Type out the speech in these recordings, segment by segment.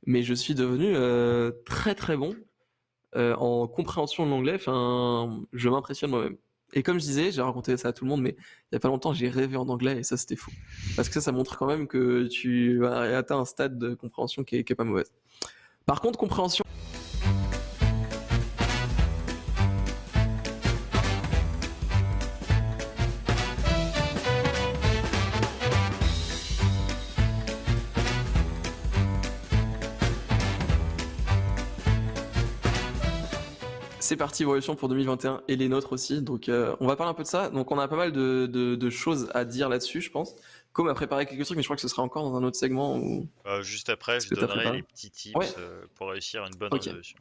mais je suis devenu très très bon en compréhension de l'anglais. Enfin, je m'impressionne moi-même. Et comme je disais, j'ai raconté ça à tout le monde, mais il y a pas longtemps, j'ai rêvé en anglais et ça, c'était fou. Parce que ça montre quand même que tu as atteint un stade de compréhension qui est pas mauvaise. Par contre, compréhension. C'est parti, évolution pour 2021 et les nôtres aussi. Donc, on va parler un peu de ça. Donc, on a pas mal de choses à dire là-dessus, je pense. Comme a préparé quelques trucs, mais je crois que ce sera encore dans un autre segment où. Juste après, Ce je que t'as donnerai préparé. les petits Ouais. tips pour réussir une bonne Ok. résolution.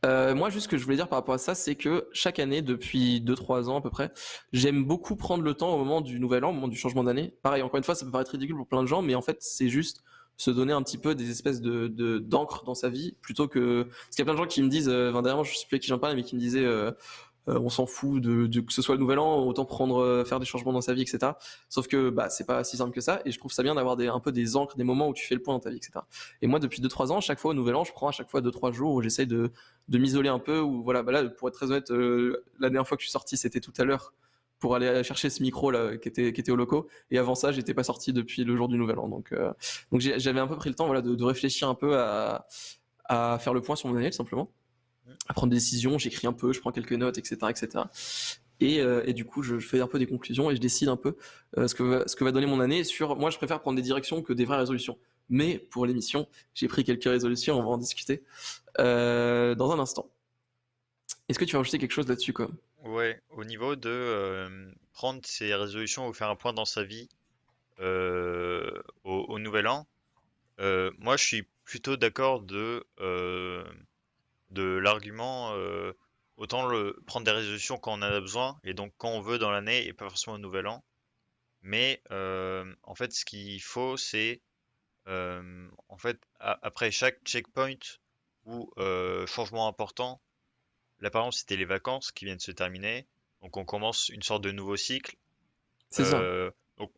Moi, juste ce que je voulais dire par rapport à ça, c'est que chaque année, depuis 2-3 ans à peu près, j'aime beaucoup prendre le temps au moment du nouvel an, au moment du changement d'année. Pareil, encore une fois, ça peut paraître ridicule pour plein de gens, mais en fait, c'est juste se donner un petit peu des espèces d'encre dans sa vie, plutôt que. Parce qu'il y a plein de gens qui me disent, dernièrement, je sais plus à qui j'en parlais, mais qui me disaient, on s'en fout que ce soit le nouvel an, autant faire des changements dans sa vie, etc. Sauf que bah c'est pas si simple que ça, et je trouve ça bien d'avoir un peu des encres, des moments où tu fais le point dans ta vie, etc. Et moi depuis 2-3 ans, chaque fois au nouvel an, je prends à chaque fois 2-3 jours où j'essaye de m'isoler un peu, ou voilà, bah là pour être très honnête, la dernière fois que je suis sorti c'était tout à l'heure pour aller chercher ce micro là qui était au loco, et avant ça j'étais pas sorti depuis le jour du nouvel an, donc j'avais un peu pris le temps voilà de réfléchir un peu à faire le point sur mon année tout simplement, à prendre des décisions, j'écris un peu, je prends quelques notes, etc., etc. Et du coup, je fais un peu des conclusions et je décide un peu ce que va donner mon année. Moi, je préfère prendre des directions que des vraies résolutions. Mais pour l'émission, j'ai pris quelques résolutions, on va en discuter dans un instant. Est-ce que tu vas ajouter quelque chose là-dessus, quoi? Ouais, au niveau de prendre ses résolutions ou faire un point dans sa vie au nouvel an, moi je suis plutôt d'accord de l'argument autant prendre des résolutions quand on en a besoin et donc quand on veut dans l'année et pas forcément au nouvel an. Mais en fait, ce qu'il faut, c'est en fait après chaque checkpoint ou changement important. Là, par exemple, c'était les vacances qui viennent de se terminer. Donc, on commence une sorte de nouveau cycle. C'est ça. Donc,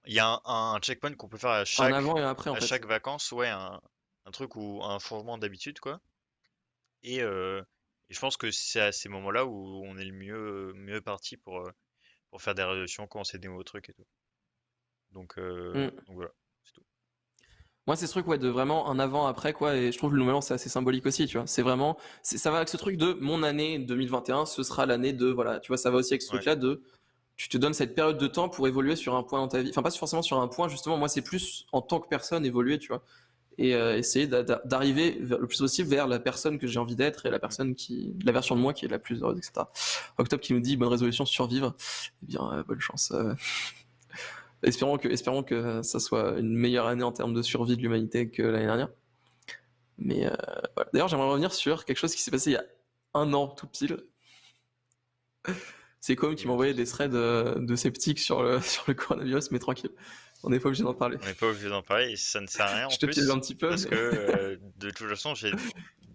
il y a un checkpoint qu'on peut faire Un avant et un après, en à fait. chaque vacances. Ouais, un truc ou un changement d'habitude, quoi. Et je pense que c'est à ces moments-là où on est le mieux parti pour faire des résolutions, commencer des nouveaux trucs et tout. Mm. Donc voilà, c'est tout. Moi, c'est ce truc, ouais, de vraiment un avant-après, quoi, et je trouve que le nouvel an, c'est assez symbolique aussi, tu vois. C'est vraiment, ça va avec ce truc de mon année 2021, ce sera l'année de, voilà, tu vois, ça va aussi avec ce Ouais. truc-là de, tu te donnes cette période de temps pour évoluer sur un point dans ta vie. Enfin, pas forcément sur un point, justement. Moi, c'est plus en tant que personne évoluer, tu vois. Et essayer d'arriver le plus possible vers la personne que j'ai envie d'être et Mm. la version de moi qui est la plus heureuse, etc. Octobre qui nous dit bonne résolution, survivre. Eh bien, bonne chance. Espérons que ça soit une meilleure année en termes de survie de l'humanité que l'année dernière. Mais voilà. D'ailleurs, j'aimerais revenir sur quelque chose qui s'est passé il y a un an tout pile. C'est Com qui m'a Dis-moi envoyé tout. des threads de sceptiques sur sur le coronavirus, mais tranquille, on n'est pas obligé d'en parler. On n'est pas obligé d'en parler et ça ne sert à rien en Je te piège plus un petit peu, parce mais que de toute façon, j'ai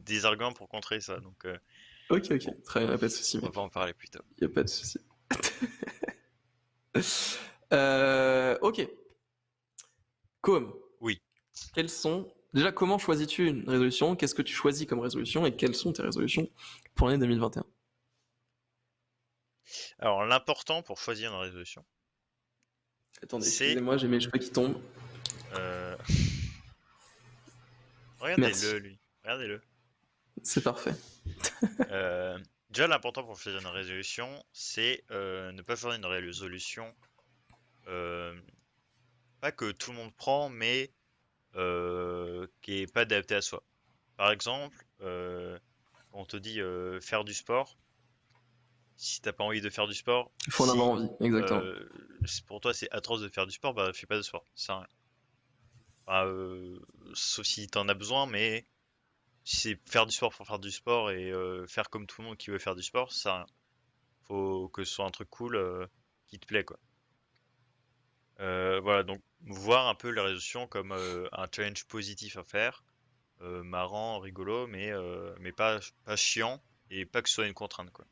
des arguments pour contrer ça. Donc ok, bon, ok, très bien, pas de souci, on mec. va en parler plus tard. Y a pas de souci. Ok. Com, Oui. comment choisis-tu une résolution? Qu'est-ce que tu choisis comme résolution et quelles sont tes résolutions pour l'année 2021? Alors, l'important pour choisir une résolution, Attendez, c'est... excusez-moi, j'ai mes cheveux qui tombent. euh, Merci, regardez-le, lui. Regardez-le. c'est parfait. Euh, déjà, l'important pour choisir une résolution, c'est ne pas faire une résolution euh, pas que tout le monde prend, mais qui est pas adaptée à soi. Par exemple, on te dit faire du sport. Si t'as pas envie de faire du sport, Il faut en avoir si envie, exactement. pour toi c'est atroce de faire du sport, bah fais pas de sport. Ça sert à rien. Enfin, sauf si t'en as besoin, mais si c'est faire du sport pour faire du sport et faire comme tout le monde qui veut faire du sport, ça sert à rien. Faut que ce soit un truc cool qui te plaît, quoi. Voilà, donc voir un peu les résolutions comme un challenge positif à faire, marrant, rigolo, mais pas chiant et pas que ce soit une contrainte, quoi.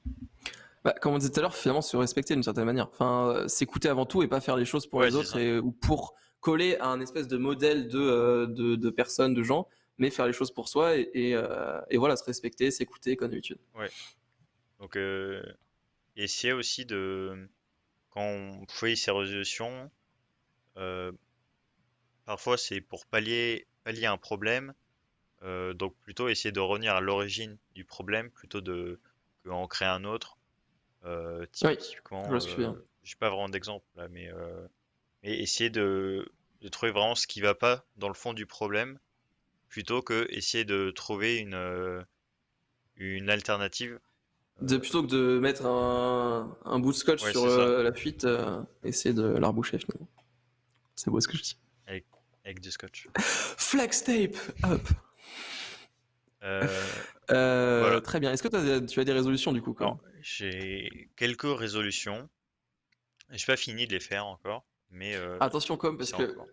Bah, comme on disait tout à l'heure, finalement, se respecter d'une certaine manière. Enfin, s'écouter avant tout et pas faire les choses pour Ouais, les c'est autres ça. ou pour coller à un espèce de modèle de personnes, de gens, mais faire les choses pour soi et voilà, se respecter, s'écouter comme d'habitude. Ouais. Donc, essayer aussi de, quand on fait ces résolutions, euh, parfois c'est pour pallier un problème, donc plutôt essayer de revenir à l'origine du problème plutôt de qu'en créer un autre. Oui, je vois Typiquement, ce que tu veux dire. j'ai pas vraiment d'exemple là, mais essayer de trouver vraiment ce qui va pas dans le fond du problème, plutôt que essayer de trouver une alternative. Euh, Plutôt que de mettre un bout de scotch ouais, sur c'est ça, la fuite, essayer de la reboucher finalement. C'est beau ce que je dis. avec, avec du scotch. Flex tape, hop. Euh, voilà. Très bien. Est-ce que tu as des résolutions du coup quand Alors, même? j'ai quelques résolutions. J'ai pas fini de les faire encore, mais Attention comme parce c'est en que cours.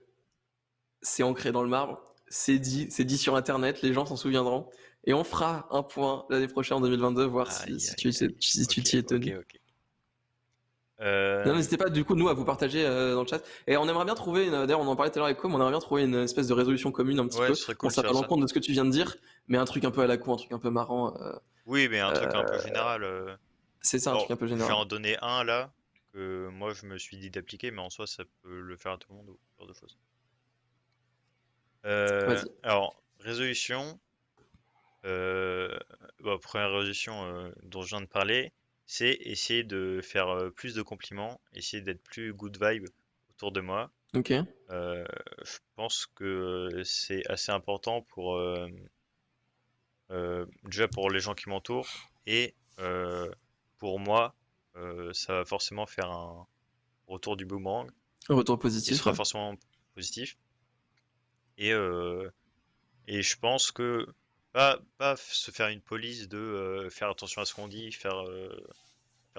c'est ancré dans le marbre, c'est dit sur internet, les gens s'en souviendront. Et on fera un point l'année prochaine en 2022, voir Aïe, si aïe, aïe. tu Ok, t'y es ok, tenu. ok. Non, Euh, n'hésitez pas du coup nous à vous partager dans le chat. Et on aimerait bien trouver, d'ailleurs on en parlait tout à l'heure avec Com, on aimerait bien trouver une espèce de résolution commune un petit ouais, peu. ce serait Bon, cool de ça va faire à ça. l'encontre de ce que tu viens de dire, mais un truc un peu à la con, un truc un peu marrant. Oui, mais un truc un peu Euh, général. c'est ça, un truc Alors, un peu je vais général. en donner un là, que moi je me suis dit d'appliquer, mais en soi ça peut le faire à tout le monde ou ce genre de choses. Vas-y. Alors, résolution, euh, première résolution dont je viens de parler, c'est essayer de faire plus de compliments, essayer d'être plus good vibe autour de moi. Ok. Je pense que c'est assez important pour déjà pour les gens qui m'entourent et pour moi, ça va forcément faire un retour du boomerang Retour qui positif, sera ouais. forcément positif. Et, euh, et je pense que pas se faire une police de faire attention à ce qu'on dit, faire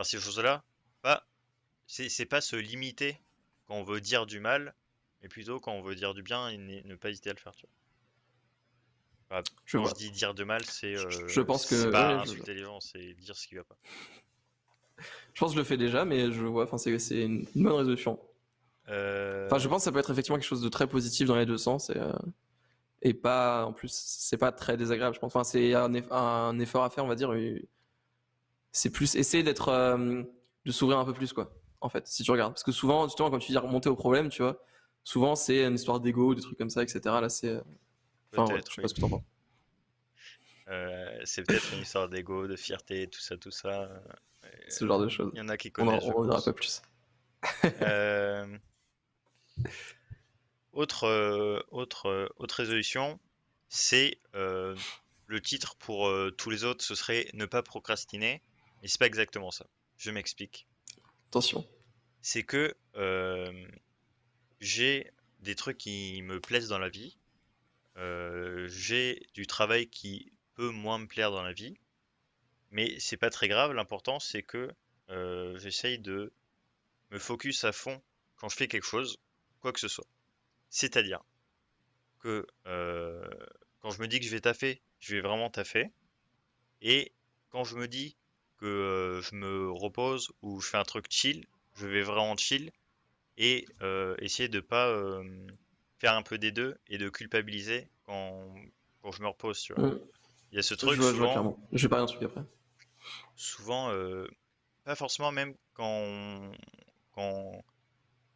ces choses-là. Pas, c'est pas se limiter quand on veut dire du mal, mais plutôt quand on veut dire du bien et ne pas hésiter à le faire. Tu vois. Je Quand je vois. dis dire de mal, Je pense c'est que, pas ouais, insulter les gens, c'est dire ce qui va pas. je pense que je le fais déjà, mais je vois, enfin, c'est une bonne résolution. Enfin, je Euh, pense que ça peut être effectivement quelque chose de très positif dans les deux sens et pas, en plus, c'est pas très désagréable, je pense. Enfin, c'est un effort à faire, on va dire. Et c'est plus essayer de s'ouvrir un peu plus, quoi, en fait, si tu regardes. Parce que souvent, justement, quand tu dis remonter au problème, tu vois, souvent c'est une histoire d'ego, des trucs comme ça, etc. Là, c'est. Enfin, voilà, je Peut-être, sais pas oui. ce que t'en penses. C'est peut-être une histoire d'ego, de fierté, tout ça, tout ça. Ce genre de choses. Il y en a qui On connaissent, je en dira pas pense. plus. Euh, autre résolution, c'est le titre pour tous les autres, ce serait ne pas procrastiner. Mais c'est pas exactement ça. Je m'explique. Attention. C'est que j'ai des trucs qui me plaisent dans la vie. J'ai du travail qui peut moins me plaire dans la vie. Mais c'est pas très grave. L'important, c'est que j'essaye de me focus à fond quand je fais quelque chose, quoi que ce soit. C'est-à-dire que quand je me dis que je vais taffer, je vais vraiment taffer. Et quand je me dis que je me repose ou je fais un truc chill, je vais vraiment chill et essayer de pas faire un peu des deux et de culpabiliser quand je me repose, tu vois. Mm. Il y a ce truc Je vois clairement. Je vais parler d'un truc après. souvent, pas forcément même quand, quand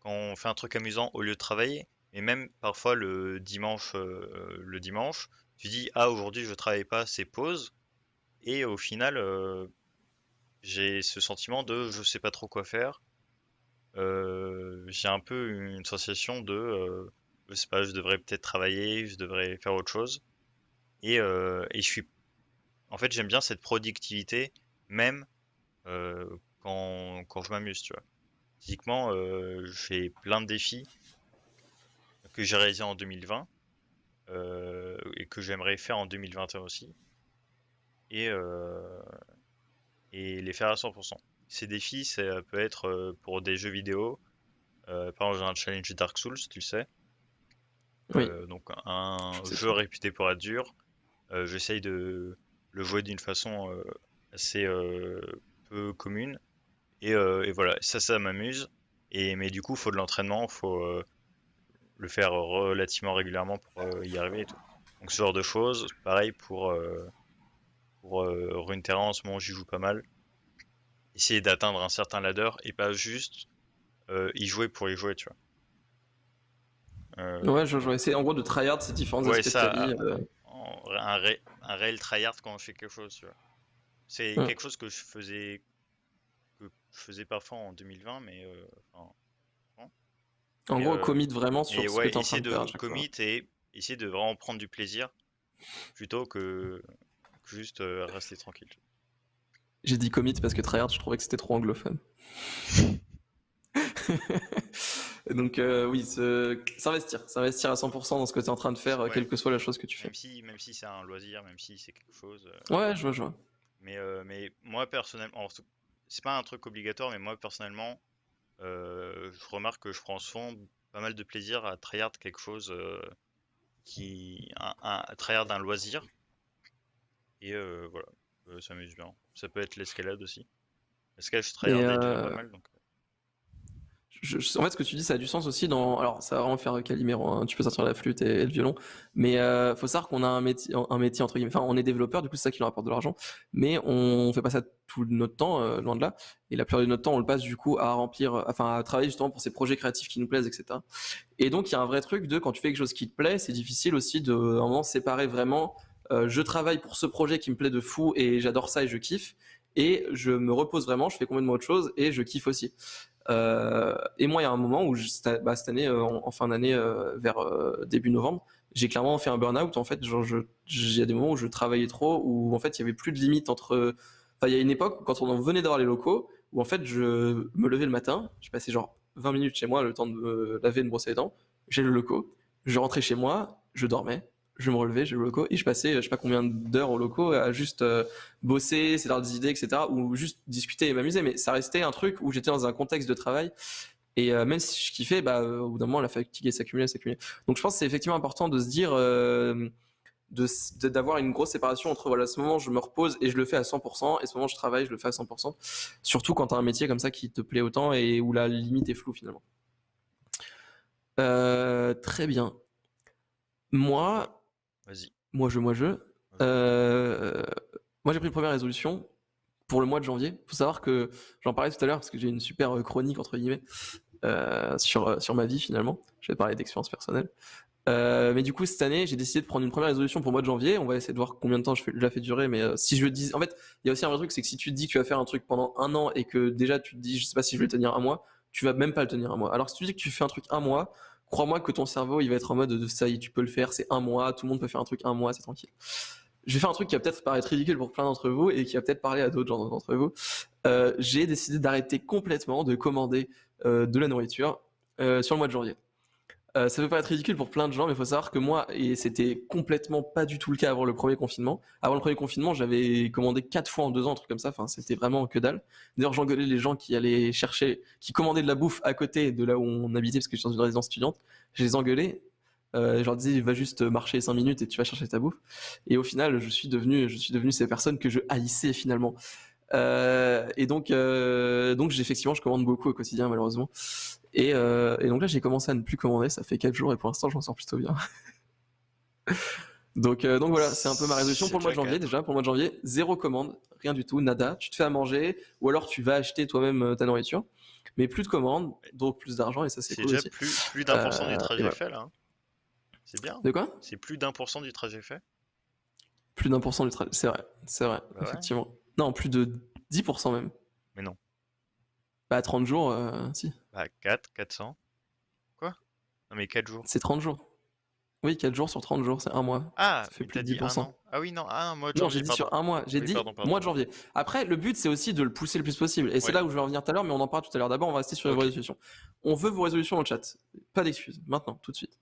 on fait un truc amusant au lieu de travailler, mais même parfois le dimanche, tu dis ah aujourd'hui je travaille pas, c'est pause, et au final j'ai ce sentiment de je sais pas trop quoi faire. J'ai un peu une sensation de je sais pas, je devrais peut-être travailler, je devrais faire autre chose, et je suis en fait j'aime bien cette productivité même quand je m'amuse, tu vois. Typiquement, j'ai plein de défis que j'ai réalisés en 2020 et que j'aimerais faire en 2021 aussi et, euh, et les faire à 100%. Ces défis, ça peut être pour des jeux vidéo. Par exemple, j'ai un challenge Dark Souls, tu le sais. Oui, Donc un je sais jeu tout. réputé pour être dur. J'essaye de le jouer d'une façon assez peu commune. Et voilà, ça m'amuse. Mais du coup, il faut de l'entraînement, faut le faire relativement régulièrement pour y arriver et tout. Donc ce genre de choses, pareil pour Runeterra en ce moment j'y joue pas mal. Essayer d'atteindre un certain ladder et pas juste y jouer pour y jouer, tu vois. Ouais, je vois. C'est en gros de tryhard ces différents Ouais, aspects de ta ça, vie. un réel tryhard quand je fais quelque chose, tu vois. C'est Hmm. quelque chose que je faisais parfois en 2020, mais enfin, non. En Et, gros, commit vraiment sur ce que tu ouais, es en train essayer de faire de à chaque fois. commit et essayer de vraiment prendre du plaisir plutôt que juste rester tranquille. J'ai dit commit parce que tryhard, je trouvais que c'était trop anglophone. Donc oui, s'investir à 100% dans ce que tu es en train de faire, Ouais, quelle que soit la chose que tu fais. même si c'est un loisir, même si c'est quelque chose. Ouais, je vois. Mais moi personnellement, c'est pas un truc obligatoire, mais moi personnellement, je remarque que je prends souvent pas mal de plaisir à tryhard quelque chose à tryhard d'un loisir. Et voilà, ça m'amuse bien. Ça peut être l'escalade aussi. L'escalade, je Et tryhardais déjà pas mal, donc. en fait, ce que tu dis, ça a du sens aussi dans. Alors, ça va vraiment faire Calimero, hein. Tu peux sortir la flûte et le violon. Mais faut savoir qu'on a un métier entre guillemets. Enfin, on est développeur, du coup, c'est ça qui nous rapporte de l'argent. Mais on fait pas ça tout notre temps, loin de là. Et la plupart de notre temps, on le passe du coup à remplir, enfin, à travailler justement pour ces projets créatifs qui nous plaisent, etc. Et donc, il y a un vrai truc de quand tu fais quelque chose qui te plaît, c'est difficile aussi de, à un moment, séparer vraiment. Je travaille pour ce projet qui me plaît de fou et j'adore ça et je kiffe. Et je me repose vraiment, je fais complètement autre chose et je kiffe aussi. Et moi, il y a un moment où, cette année, en fin d'année, vers début novembre, j'ai clairement fait un burn-out. En fait, genre, il y a des moments où je travaillais trop, où en fait, il y avait plus de limite entre. Enfin, il y a une époque, quand on en venait d'avoir les locaux, où en fait, je me levais le matin, je passais genre 20 minutes chez moi, le temps de me laver, de me brosser les dents. J'ai le loco, je rentrais chez moi, je dormais, je me relevais, j'ai le loco, et je passais, je sais pas combien d'heures au loco à juste bosser, essayer d'avoir des idées, etc. Ou juste discuter et m'amuser. Mais ça restait un truc où j'étais dans un contexte de travail. Et même si je kiffais, au bout d'un moment, la fatigue s'accumulait, s'accumulait. Donc je pense que c'est effectivement important de se dire, d'avoir une grosse séparation entre voilà, ce moment je me repose et je le fais à 100%, et ce moment je travaille, je le fais à 100%. Surtout quand tu as un métier comme ça qui te plaît autant et où la limite est floue finalement. Très bien. Ouais, Moi, vas-y. moi je. Vas-y. Moi j'ai pris une première résolution pour le mois de janvier. Faut savoir que j'en parlais tout à l'heure parce que j'ai une super chronique entre guillemets sur ma vie finalement. Je vais parler d'expérience personnelle. Mais du coup cette année j'ai décidé de prendre une première résolution pour le mois de janvier. On va essayer de voir combien de temps je la fais durer. Mais si je dis, en fait, il y a aussi un vrai truc, c'est que si tu te dis que tu vas faire un truc pendant un an et que déjà tu te dis je sais pas si je vais le tenir un mois, tu vas même pas le tenir un mois. Alors que si tu dis que tu fais un truc un mois, crois-moi que ton cerveau il va être en mode de ça y est, tu peux le faire, c'est un mois, tout le monde peut faire un truc un mois, c'est tranquille. Je vais faire un truc qui va peut-être paraître ridicule pour plein d'entre vous et qui va peut-être parler à d'autres gens d'entre vous. J'ai décidé d'arrêter complètement de commander de la nourriture sur le mois de janvier. Ça peut paraître ridicule pour plein de gens, mais il faut savoir que moi, et c'était complètement pas du tout le cas avant le premier confinement. Avant le premier confinement, j'avais commandé 4 fois en 2 ans, un truc comme ça. Enfin, c'était vraiment que dalle. D'ailleurs, j'engueulais les gens qui allaient chercher, qui commandaient de la bouffe à côté de là où on habitait, parce que je suis dans une résidence étudiante. Je les engueulais. Je leur disais, va juste marcher 5 minutes et tu vas chercher ta bouffe. Et au final, je suis devenu ces personnes que je haïssais finalement. Et donc effectivement, je commande beaucoup au quotidien, malheureusement. Et donc là, j'ai commencé à ne plus commander. Ça fait 4 jours et pour l'instant, je m'en sors plutôt bien. Donc voilà, c'est un peu ma résolution C'est pour le mois déjà de janvier 4. déjà. Pour le mois de janvier, zéro commande, rien du tout, nada. Tu te fais à manger ou alors tu vas acheter toi-même ta nourriture. Mais plus de commandes, donc plus d'argent et ça, c'est C'est cool déjà aussi. plus d'1% du Et trajet voilà. fait là, hein. C'est bien. De quoi? C'est plus d'1% du trajet fait. Plus d'1% du trajet. C'est vrai, Bah ouais. effectivement. Non, plus de 10% même. Mais non. Bah, 30 jours, si. Bah 400. Quoi? Non mais 4 jours. C'est 30 jours. Oui, 4 jours sur 30 jours, c'est un mois. Ah, Ça fait mais plus t'as de dit un 10%. an. Ah oui, non, un mois de Non, j'ai janvier, dit pardon. sur un mois. J'ai Oui, dit pardon. mois de janvier. Après, le but, c'est aussi de le pousser le plus possible. Et c'est Ouais, là où je vais revenir tout à l'heure, mais on en parle tout à l'heure. D'abord, on va rester sur les ok. résolutions. On veut vos résolutions dans le chat. Pas d'excuses. Maintenant, tout de suite.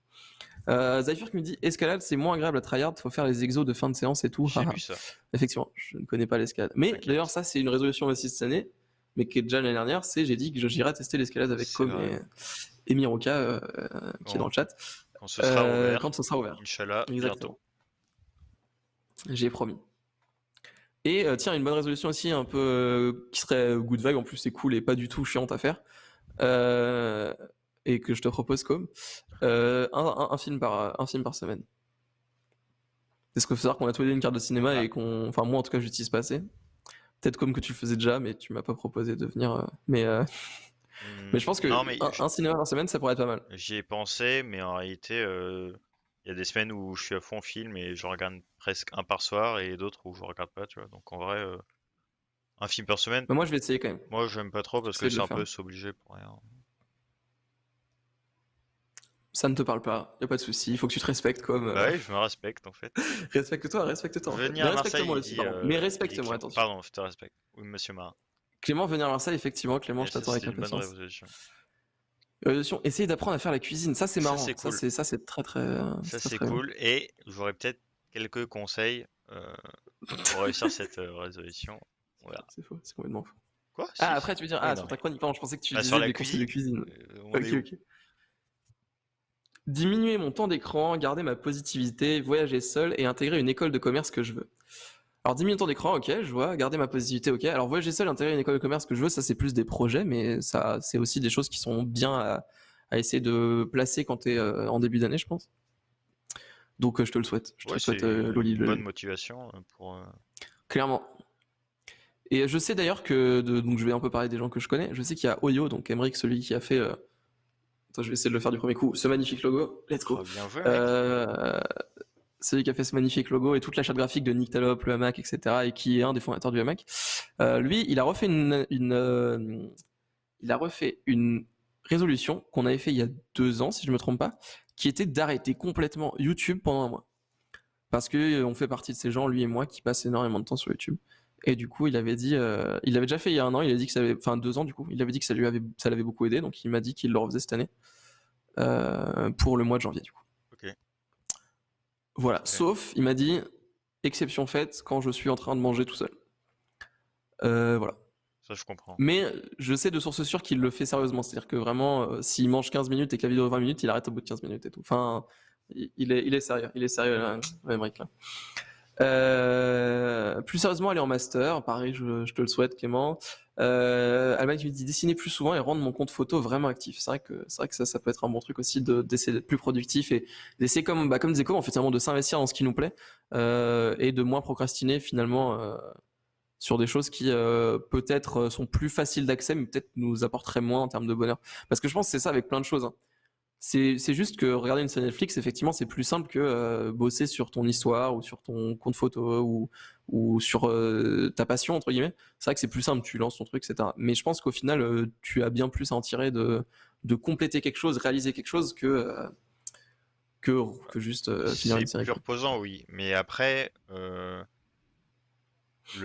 Zephyr qui me dit escalade, c'est moins agréable à tryhard. Faut faire les exos de fin de séance et tout. J'ai vu ça. Effectivement, je ne connais pas l'escalade. Mais d'ailleurs, T'inquiète. ça, c'est une résolution aussi cette année, mais qui est déjà l'année dernière. C'est j'ai dit que j'irai tester l'escalade avec C'est Com vrai. et Miroka, qui est dans Quand, le chat, quand ce sera ouvert, quand ce sera ouvert. Inch'Allah, bientôt. Exactement. J'ai promis. Et tiens, une bonne résolution aussi, un peu qui serait good vibe, en plus c'est cool et pas du tout chiante à faire. et que je te propose comme un film par semaine. Parce qu'il faut savoir qu'on a tous les deux une carte de cinéma Ah. et enfin moi en tout cas j'utilise pas assez. Peut-être comme que tu le faisais déjà, mais tu m'as pas proposé de venir. Mais je pense que Non, mais un cinéma par semaine, ça pourrait être pas mal. j'y ai pensé, mais en réalité, il y a des semaines où je suis à fond film et je regarde presque un par soir et d'autres où je regarde pas, tu vois. Donc en vrai, un film par semaine, Mais moi je vais essayer quand même. moi j'aime pas trop parce que J'essaie de c'est le un faire. peu s'obliger pour rien. Ça ne te parle pas, y a pas de souci. Il faut que tu te respectes comme. Bah oui, je me respecte en fait. Respecte-toi en fait. Venir Mais à Marseille, respecte-moi il aussi, dit, pardon. Mais il dit respecte-moi, Clément. attention. Pardon, je te respecte. Oui, monsieur Marin. Clément, venir à Marseille, effectivement, Clément, Et je ça, t'attends avec c'était une bonne impatience. résolution. Essayer d'apprendre à faire la cuisine, ça c'est Ça, marrant. c'est cool. Ça c'est très très, c'est Ça, très c'est très bien. cool. Et j'aurais peut-être quelques conseils pour réussir cette résolution. Voilà. C'est faux, c'est complètement faux. Quoi? Ah, Si, après si. tu veux dire, Oui, sur non, ta mais. chronique, pardon, je pensais que tu Bah, sur disais la des conseils de cuisine, cuisine. on est Ok, où? ok. Diminuer mon temps d'écran, garder ma positivité, voyager seul et intégrer une école de commerce que je veux. Alors diminuer le temps d'écran, ok, je vois, garder ma positivité, ok. Alors voyager seul, intégrer une école de commerce que je veux, ça c'est plus des projets, mais ça c'est aussi des choses qui sont bien à essayer de placer quand tu es en début d'année, je pense. Donc je te le souhaite. Je te Ouais, le c'est souhaite, Loli, une bonne motivation pour. clairement. Et je sais d'ailleurs que, donc je vais un peu parler des gens que je connais, je sais qu'il y a Oyo, donc Emric, celui qui a fait... Attends, je vais essayer de le faire du premier coup. Ce magnifique logo, let's Oh, go. bien joué, mec. Euh, Celui qui a fait ce magnifique logo et toute la charte graphique de Nick Talop, le hamac, etc. et qui est un des fondateurs du hamac. Lui, il a refait il a refait une résolution qu'on avait fait il y a 2 ans, si je me trompe pas, qui était d'arrêter complètement YouTube pendant un mois. Parce que on fait partie de ces gens, lui et moi, qui passent énormément de temps sur YouTube. Et du coup, il avait dit, il l'avait déjà fait il y a un an, il a dit que ça avait, enfin 2 ans du coup, il avait dit que ça l'avait beaucoup aidé, donc il m'a dit qu'il le refaisait cette année pour le mois de janvier du coup. Ok. Voilà. Ok. Sauf, il m'a dit, exception faite quand je suis en train de manger tout seul. Voilà. Ça, je comprends. Mais je sais de source sûre qu'il le fait sérieusement. C'est-à-dire que vraiment, s'il mange 15 minutes et que la vidéo est 20 minutes, il arrête au bout de 15 minutes et tout. Enfin, il est sérieux. Il est sérieux, là, Emmerich, là. Plus sérieusement, aller en master. Pareil, je te le souhaite, Clément. Alban qui me dit dessiner plus souvent et rendre mon compte photo vraiment actif. C'est vrai que ça peut être un bon truc aussi d'essayer d'être plus productif et d'essayer comme disait Cobb, en fait, vraiment de s'investir dans ce qui nous plaît et de moins procrastiner finalement sur des choses qui peut-être sont plus faciles d'accès, mais peut-être nous apporteraient moins en termes de bonheur. Parce que je pense que c'est ça avec plein de choses. Hein. C'est juste que regarder une série Netflix, effectivement, c'est plus simple que bosser sur ton histoire ou sur ton compte photo ou sur ta passion, entre guillemets. C'est vrai que c'est plus simple, tu lances ton truc, etc. Mais je pense qu'au final, tu as bien plus à en tirer de compléter quelque chose, réaliser quelque chose que juste finir C'est une série. plus Quoi. reposant, oui. Mais après, le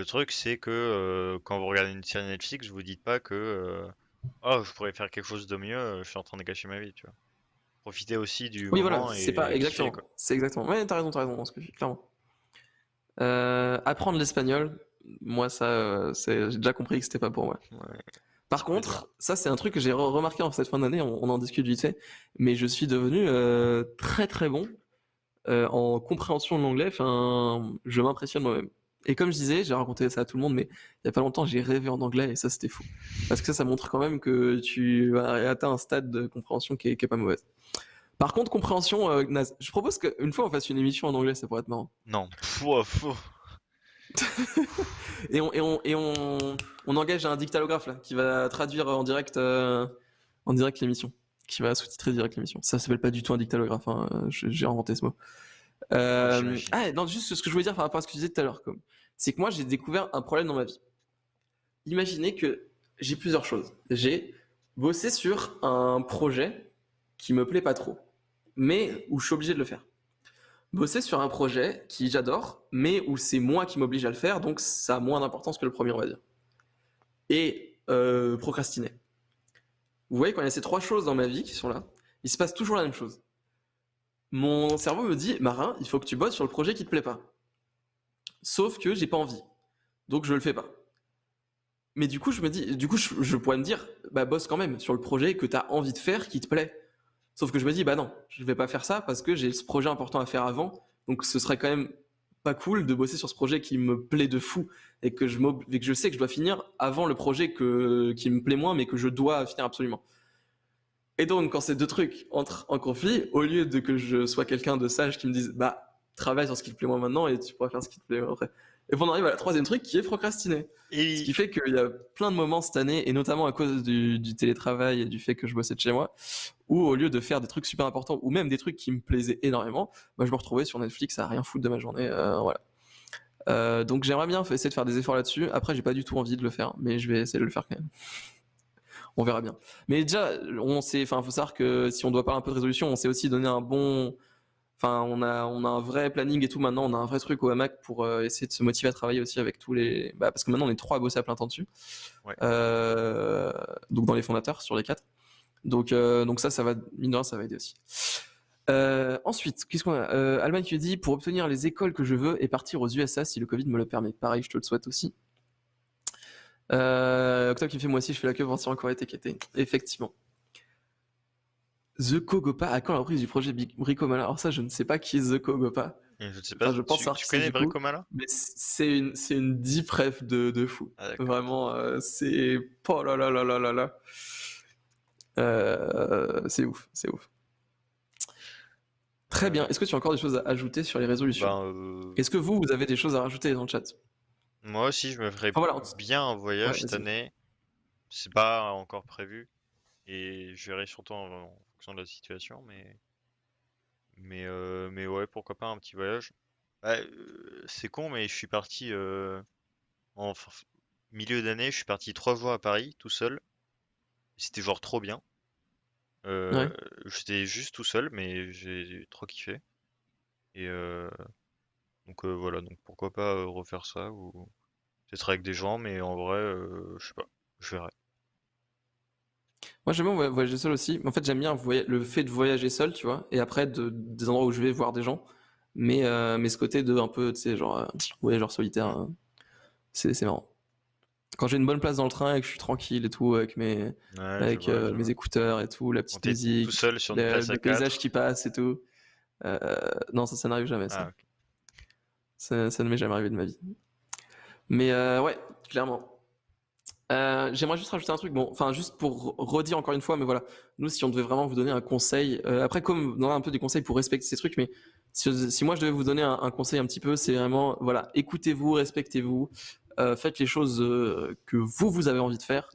truc, c'est que quand vous regardez une série Netflix, vous dites pas que oh, je pourrais faire quelque chose de mieux, je suis en train de gâcher ma vie, tu vois. Profitez aussi du Oui, voilà, moment c'est pas et kiffer, exactement. quoi. C'est exactement. Ouais, t'as raison, dans ce que je dis, clairement. Apprendre l'espagnol, moi, ça, j'ai déjà compris que c'était pas pour moi. Ouais, Par ça peut être bien. contre, ça, c'est un truc que j'ai remarqué en cette fin d'année, on en discute vite fait, mais je suis devenu très très bon en compréhension de l'anglais. Enfin, je m'impressionne moi-même. Et comme je disais, j'ai raconté ça à tout le monde, mais il y a pas longtemps, j'ai rêvé en anglais et ça, c'était fou. Parce que ça montre quand même que tu as atteint un stade de compréhension qui est pas mauvaise. Par contre, compréhension naze. Je propose qu'une fois on fasse une émission en anglais, ça pourrait être marrant. Non, faux. On engage un dictalographe là, qui va traduire en direct l'émission, qui va sous-titrer direct l'émission. Ça s'appelle pas du tout un dictalographe, hein, j'ai inventé ce mot. Ouais, j'imagine. Ah non, juste ce que je voulais dire par rapport à ce que tu disais tout à l'heure, c'est que moi j'ai découvert un problème dans ma vie. Imaginez que j'ai plusieurs choses. J'ai bossé sur un projet qui me plaît pas trop, mais où je suis obligé de le faire. Bosser sur un projet qui j'adore, mais où c'est moi qui m'oblige à le faire, donc ça a moins d'importance que le premier, on va dire. Et procrastiner. Vous voyez, quand il y a ces 3 choses dans ma vie qui sont là, il se passe toujours la même chose. Mon cerveau me dit, Marin, il faut que tu bosses sur le projet qui te plaît pas. Sauf que j'ai pas envie. Donc je le fais pas. Mais du coup, je pourrais me dire, bah bosse quand même sur le projet que t'as envie de faire, qui te plaît. Sauf que je me dis, bah non, je vais pas faire ça parce que j'ai ce projet important à faire avant. Donc ce serait quand même pas cool de bosser sur ce projet qui me plaît de fou et que je sais que je dois finir avant le projet qui me plaît moins mais que je dois finir absolument. Et donc, quand ces deux trucs entrent en conflit, au lieu de que je sois quelqu'un de sage qui me dise, bah, travaille sur ce qui te plaît moins maintenant et tu pourras faire ce qui te plaît après. Et puis on arrive à la troisième truc qui est procrastiner. Ce Et qui fait qu'il y a plein de moments cette année, et notamment à cause du télétravail et du fait que je bossais de chez moi, où au lieu de faire des trucs super importants, ou même des trucs qui me plaisaient énormément, bah, je me retrouvais sur Netflix à rien foutre de ma journée. Voilà. Donc j'aimerais bien essayer de faire des efforts là-dessus. Après, j'ai pas du tout envie de le faire, mais je vais essayer de le faire quand même. On verra bien. Mais déjà, faut savoir que si on doit parler un peu de résolution, on s'est aussi donné un bon, enfin, on a un vrai planning et tout maintenant, on a un vrai truc au hamac pour essayer de se motiver à travailler aussi avec tous les, bah, parce que maintenant on est 3 à bosser à plein temps dessus. ouais. Donc dans les fondateurs sur les 4. Donc ça va, mine de rien, ça va aider aussi. Ensuite, qu'est-ce qu'on a Allemagne qui dit pour obtenir les écoles que je veux et partir aux USA si le Covid me le permet. Pareil, je te le souhaite aussi. Octobre qui me fait moi aussi, je fais la queue pour en Corée TKT. Effectivement. The Kogopa, à quand la reprise du projet Bricomala? Alors ça, je ne sais pas qui est The Kogopa. Et je sais pas, Enfin, je pense savoir tu qui c'est connais du coup. Bricomala? Mais c'est une deep ref de fou. Ah d'accord. Vraiment, c'est... Oh là là là là là là. C'est ouf, c'est ouf. Très bien. Est-ce que tu as encore des choses à ajouter sur les résolutions? Ben, Est-ce que vous avez des choses à rajouter dans le chat? moi aussi, je me ferais Enfin voilà. bien un Ouais, voyage cette vas-y. année. C'est pas encore prévu. Et je verrai surtout en fonction de la situation. Mais ouais, pourquoi pas un petit voyage. Bah, c'est con, mais je suis parti en milieu d'année. Je suis parti 3 jours à Paris, tout seul. C'était genre trop bien. Ouais. J'étais juste tout seul, mais j'ai trop kiffé. Et donc voilà, donc pourquoi pas refaire ça ou peut-être avec des gens, mais en vrai, je sais pas, je verrai. Moi, j'aime bien voyager seul aussi. En fait, j'aime bien le fait de voyager seul, tu vois, et après des endroits où je vais voir des gens. Mais ce côté de un peu, tu sais, genre, voyageur solitaire, Mm. c'est marrant. Quand j'ai une bonne place dans le train et que je suis tranquille et tout, Ouais, je avec vois, je mes vois. écouteurs et tout, la Quand petite t'es tout musique, seul sur une place à les paysages 4. qui passent et tout. Euh, non, ça n'arrive jamais, ça. Ah, ok. Ça ne m'est jamais arrivé de ma vie. Mais ouais, clairement. J'aimerais juste rajouter un truc, bon, enfin juste pour redire encore une fois, mais voilà, nous si on devait vraiment vous donner un conseil, après comme on a un peu des conseils pour respecter ces trucs, mais si moi je devais vous donner un conseil un petit peu, c'est vraiment, voilà, écoutez-vous, respectez-vous, faites les choses que vous avez envie de faire,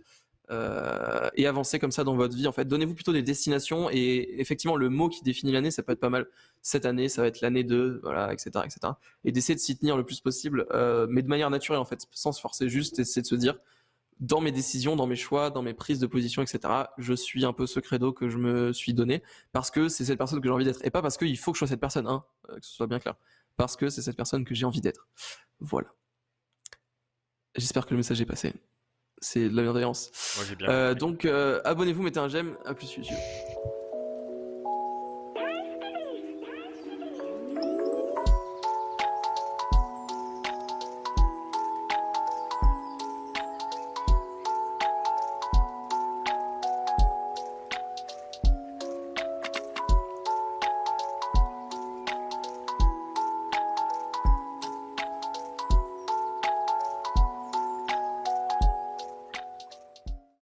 et avancez comme ça dans votre vie, en fait, donnez-vous plutôt des destinations, et effectivement le mot qui définit l'année, ça peut être pas mal, cette année, ça va être l'année de, voilà, etc., etc., et d'essayer de s'y tenir le plus possible, mais de manière naturelle en fait, sans se forcer, juste essayer de se dire, dans mes décisions, dans mes choix, dans mes prises de position, etc., je suis un peu ce credo que je me suis donné parce que c'est cette personne que j'ai envie d'être. Et pas parce qu'il faut que je sois cette personne, hein, que ce soit bien clair. Parce que c'est cette personne que j'ai envie d'être. Voilà. J'espère que le message est passé. C'est de la bienveillance. Moi j'ai bien compris. Donc, abonnez-vous, mettez un j'aime. À plus YouTube.